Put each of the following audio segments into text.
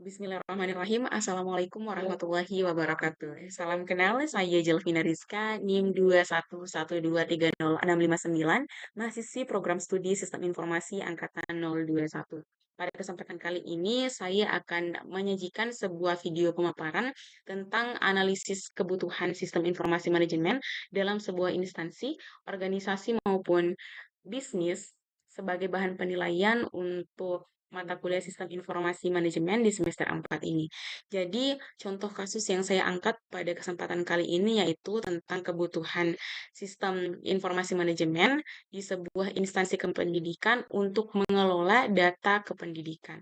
Bismillahirrahmanirrahim. Assalamualaikum warahmatullahi wabarakatuh. Salam kenal, saya Jelvina Rizka, NIM 211230659, mahasiswi program studi Sistem Informasi Angkatan 021. Pada kesempatan kali ini, saya akan menyajikan sebuah video pemaparan tentang analisis kebutuhan sistem informasi manajemen dalam sebuah instansi, organisasi maupun bisnis sebagai bahan penilaian untuk mata kuliah Sistem Informasi Manajemen di semester 4 ini. Jadi, contoh kasus yang saya angkat pada kesempatan kali ini yaitu tentang kebutuhan sistem informasi manajemen di sebuah instansi kependidikan untuk mengelola data kependidikan.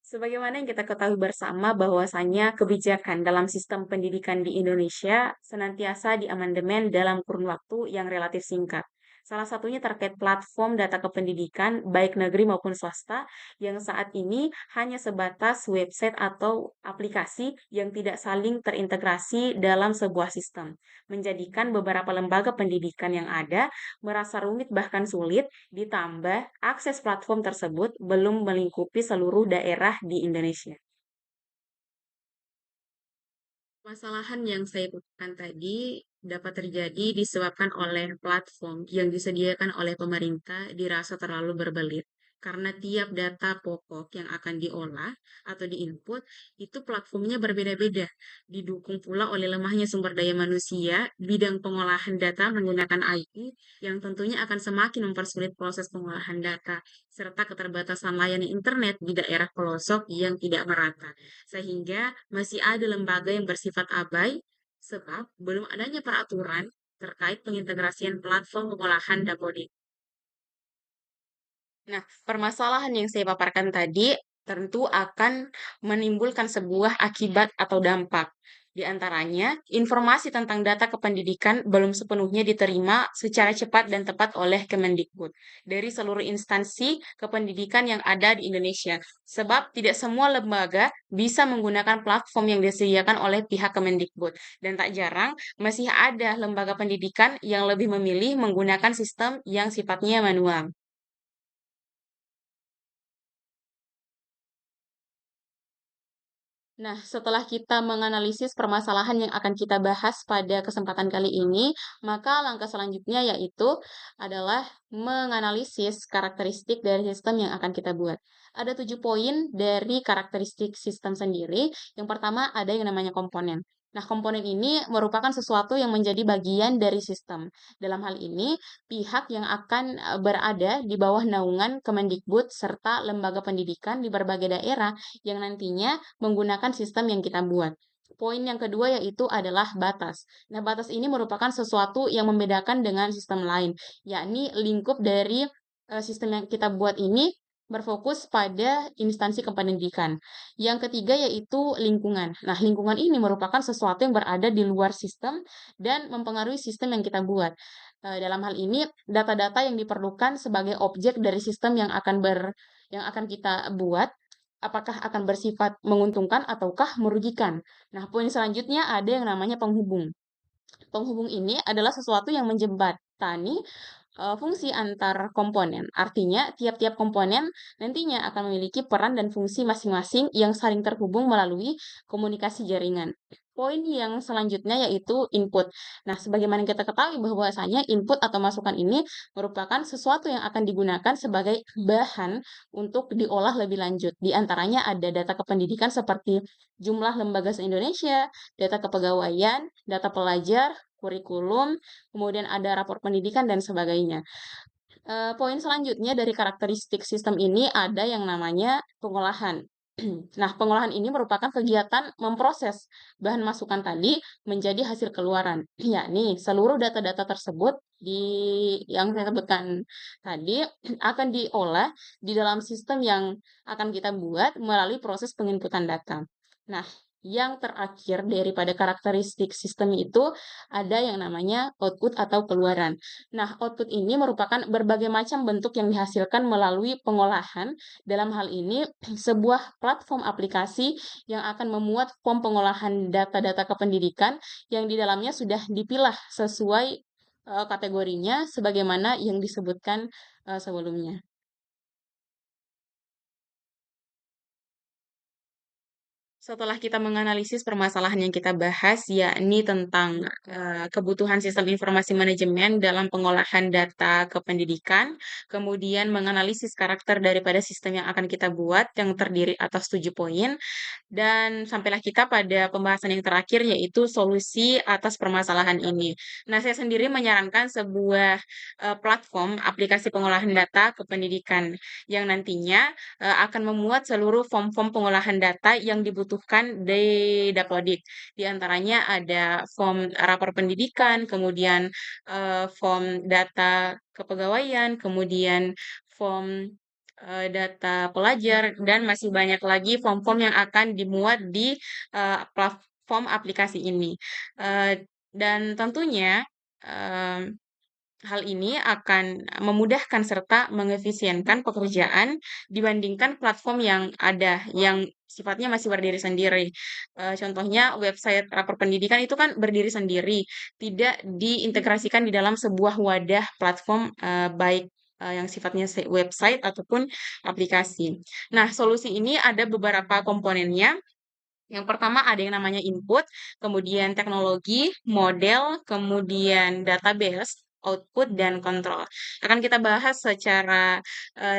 Sebagaimana yang kita ketahui bersama bahwasannya kebijakan dalam sistem pendidikan di Indonesia senantiasa diamandemen dalam kurun waktu yang relatif singkat. Salah satunya terkait platform data kependidikan baik negeri maupun swasta yang saat ini hanya sebatas website atau aplikasi yang tidak saling terintegrasi dalam sebuah sistem, menjadikan beberapa lembaga pendidikan yang ada merasa rumit bahkan sulit. Ditambah, akses platform tersebut belum melingkupi seluruh daerah di Indonesia. Masalahan yang saya katakan tadi dapat terjadi disebabkan oleh platform yang disediakan oleh pemerintah dirasa terlalu berbelit. Karena tiap data pokok yang akan diolah atau diinput, itu platformnya berbeda-beda. Didukung pula oleh lemahnya sumber daya manusia, bidang pengolahan data menggunakan IT, yang tentunya akan semakin mempersulit proses pengolahan data, serta keterbatasan layanan internet di daerah pelosok yang tidak merata. Sehingga masih ada lembaga yang bersifat abai sebab belum adanya peraturan terkait pengintegrasian platform pengolahan dapodik. Nah, permasalahan yang saya paparkan tadi tentu akan menimbulkan sebuah akibat atau dampak. Di antaranya, informasi tentang data kependidikan belum sepenuhnya diterima secara cepat dan tepat oleh Kemendikbud dari seluruh instansi kependidikan yang ada di Indonesia. Sebab tidak semua lembaga bisa menggunakan platform yang disediakan oleh pihak Kemendikbud. Dan tak jarang masih ada lembaga pendidikan yang lebih memilih menggunakan sistem yang sifatnya manual. Nah, setelah kita menganalisis permasalahan yang akan kita bahas pada kesempatan kali ini, maka langkah selanjutnya yaitu adalah menganalisis karakteristik dari sistem yang akan kita buat. Ada 7 poin dari karakteristik sistem sendiri. Yang pertama ada yang namanya komponen. Nah, komponen ini merupakan sesuatu yang menjadi bagian dari sistem. Dalam hal ini, pihak yang akan berada di bawah naungan Kemendikbud serta lembaga pendidikan di berbagai daerah yang nantinya menggunakan sistem yang kita buat. Poin yang kedua yaitu adalah batas. Nah, batas ini merupakan sesuatu yang membedakan dengan sistem lain, yakni lingkup dari sistem yang kita buat ini berfokus pada instansi kependidikan. Yang ketiga yaitu lingkungan. Nah, lingkungan ini merupakan sesuatu yang berada di luar sistem dan mempengaruhi sistem yang kita buat. Dalam hal ini, data-data yang diperlukan sebagai objek dari sistem yang akan kita buat apakah akan bersifat menguntungkan ataukah merugikan. Nah, poin selanjutnya ada yang namanya penghubung. Penghubung ini adalah sesuatu yang menjembatani fungsi antar komponen. Artinya, tiap-tiap komponen nantinya akan memiliki peran dan fungsi masing-masing yang saling terhubung melalui komunikasi jaringan. Poin yang selanjutnya yaitu input. Nah, sebagaimana kita ketahui bahwasanya input atau masukan ini merupakan sesuatu yang akan digunakan sebagai bahan untuk diolah lebih lanjut. Di antaranya ada data kependidikan seperti jumlah lembaga se-Indonesia, data kepegawaian, data pelajar, kurikulum, kemudian ada rapor pendidikan dan sebagainya. Poin selanjutnya dari karakteristik sistem ini ada yang namanya pengolahan. Nah, pengolahan ini merupakan kegiatan memproses bahan masukan tadi menjadi hasil keluaran, yakni seluruh data-data tersebut yang saya sebutkan tadi akan diolah di dalam sistem yang akan kita buat melalui proses penginputan data. Nah, yang terakhir daripada karakteristik sistem itu ada yang namanya output atau keluaran. Nah, output ini merupakan berbagai macam bentuk yang dihasilkan melalui pengolahan. Dalam hal ini, sebuah platform aplikasi yang akan memuat form pengolahan data-data kependidikan yang di dalamnya sudah dipilah sesuai kategorinya sebagaimana yang disebutkan sebelumnya. Setelah kita menganalisis permasalahan yang kita bahas, yakni tentang kebutuhan sistem informasi manajemen dalam pengolahan data kependidikan, kemudian menganalisis karakter daripada sistem yang akan kita buat yang terdiri atas 7 poin, dan sampailah kita pada pembahasan yang terakhir yaitu solusi atas permasalahan ini. Nah, saya sendiri menyarankan sebuah platform aplikasi pengolahan data kependidikan yang nantinya akan memuat seluruh form-form pengolahan data yang dibutuhkan di Dapodik. Di antaranya ada form rapor pendidikan, kemudian form data kepegawaian, kemudian form data pelajar, dan masih banyak lagi form-form yang akan dimuat di platform aplikasi ini. Dan tentunya hal ini akan memudahkan serta mengefisienkan pekerjaan dibandingkan platform yang ada, yang sifatnya masih berdiri sendiri. Contohnya website rapor pendidikan itu kan berdiri sendiri, tidak diintegrasikan di dalam sebuah wadah platform, baik yang sifatnya website ataupun aplikasi. Nah, solusi ini ada beberapa komponennya. Yang pertama ada yang namanya input, kemudian teknologi, model, kemudian database, output, dan kontrol. Akan kita bahas secara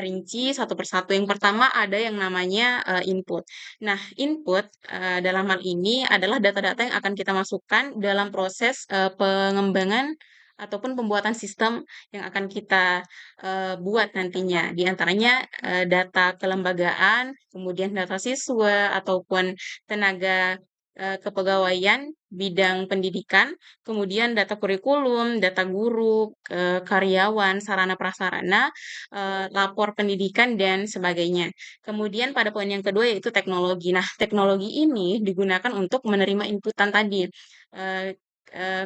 rinci satu persatu. Yang pertama ada yang namanya input. Nah, input dalam hal ini adalah data-data yang akan kita masukkan dalam proses pengembangan ataupun pembuatan sistem yang akan kita buat nantinya. Di antaranya data kelembagaan, kemudian data siswa ataupun tenaga kepegawaian bidang pendidikan, kemudian data kurikulum, data guru, karyawan, sarana prasarana, lapor pendidikan, dan sebagainya. Kemudian pada poin yang kedua yaitu teknologi. Nah, teknologi ini digunakan untuk menerima inputan tadi. Eh,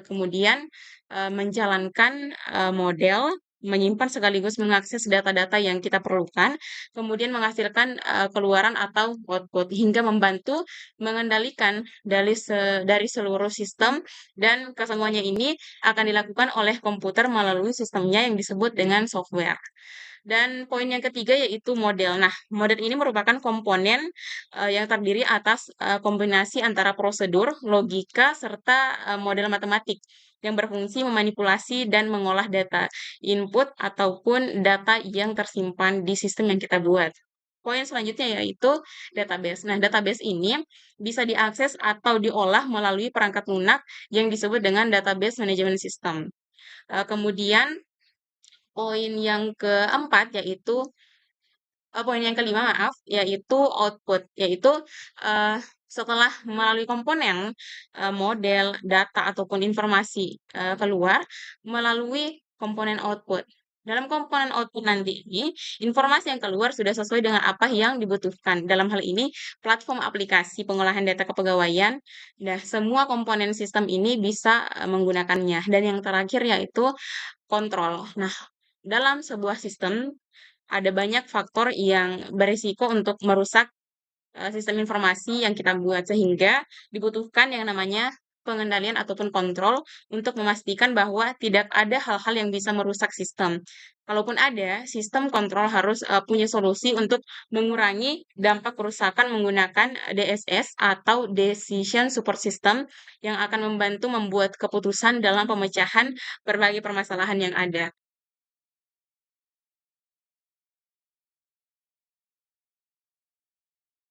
Kemudian menjalankan model, menyimpan sekaligus mengakses data-data yang kita perlukan, kemudian menghasilkan keluaran atau output hingga membantu mengendalikan dari seluruh sistem, dan kesemuanya ini akan dilakukan oleh komputer melalui sistemnya yang disebut dengan software. Dan poin yang ketiga yaitu model. Nah, model ini merupakan komponen yang terdiri atas kombinasi antara prosedur, logika, serta model matematik yang berfungsi memanipulasi dan mengolah data input ataupun data yang tersimpan di sistem yang kita buat. Poin selanjutnya yaitu database. Nah, database ini bisa diakses atau diolah melalui perangkat lunak yang disebut dengan database management system. Kemudian poin yang keempat yaitu poin yang kelima maaf, yaitu output, yaitu eh, setelah melalui komponen model, data ataupun informasi keluar melalui komponen output. Dalam komponen output nanti ini, informasi yang keluar sudah sesuai dengan apa yang dibutuhkan. Dalam hal ini, platform aplikasi pengolahan data kepegawaian, nah semua komponen sistem ini bisa menggunakannya. Dan yang terakhir yaitu kontrol. Nah, dalam sebuah sistem ada banyak faktor yang berisiko untuk merusak sistem informasi yang kita buat, sehingga dibutuhkan yang namanya pengendalian ataupun kontrol untuk memastikan bahwa tidak ada hal-hal yang bisa merusak sistem. Kalaupun ada, sistem kontrol harus punya solusi untuk mengurangi dampak kerusakan menggunakan DSS atau Decision Support System yang akan membantu membuat keputusan dalam pemecahan berbagai permasalahan yang ada.